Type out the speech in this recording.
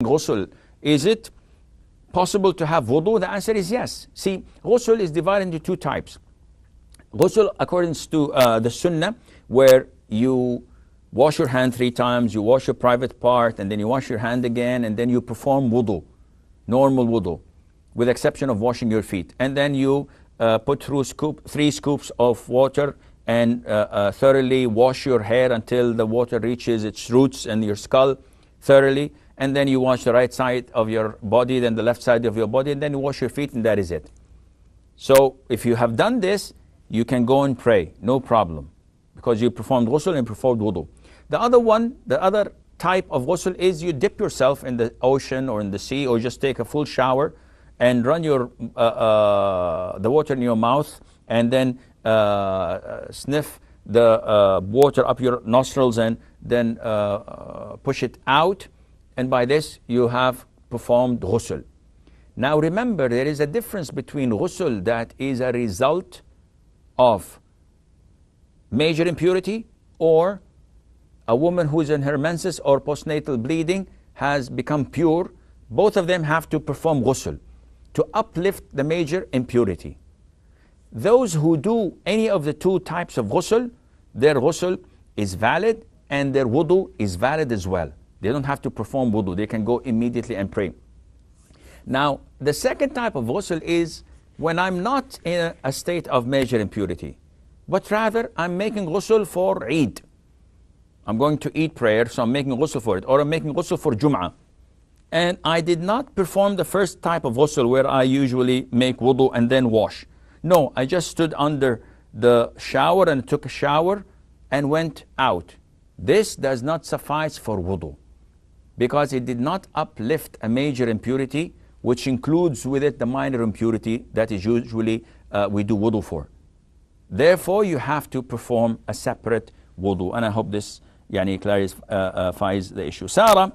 Ghusl, is it possible to have wudu? The answer is yes. See, ghusl is divided into two types. Ghusl according to the sunnah, where you wash your hand 3 times, you wash your private part, and then you wash your hand again, and then you perform wudu, normal wudu, with exception of washing your feet. And then you put through 3 scoops of water and thoroughly wash your hair until the water reaches its roots and your skull thoroughly. And then you wash the right side of your body, then the left side of your body, and then you wash your feet, and that is it. So if you have done this, you can go and pray, no problem, because you performed ghusl and performed wudu. The other type of ghusl is you dip yourself in the ocean or in the sea, or just take a full shower and run your the water in your mouth, and then sniff the water up your nostrils, and then push it out, and by this you have performed ghusl. Now remember, there is a difference between ghusl that is a result of major impurity, or a woman who is in her menses or postnatal bleeding has become pure. Both of them have to perform ghusl to uplift the major impurity. Those who do any of the 2 types of ghusl, their ghusl is valid and their wudu is valid as well. They don't have to perform wudu, they can go immediately and pray. Now, the second type of ghusl is when I'm not in a state of major impurity, but rather I'm making ghusl for Eid. I'm going to Eid prayer, so I'm making ghusl for it, or I'm making ghusl for Jum'ah. And I did not perform the first type of ghusl where I usually make wudu and then wash. No, I just stood under the shower and took a shower and went out. This does not suffice for wudu, because it did not uplift a major impurity, which includes with it the minor impurity that is usually we do wudu for. Therefore, you have to perform a separate wudu. And I hope this clarifies the issue. Sarah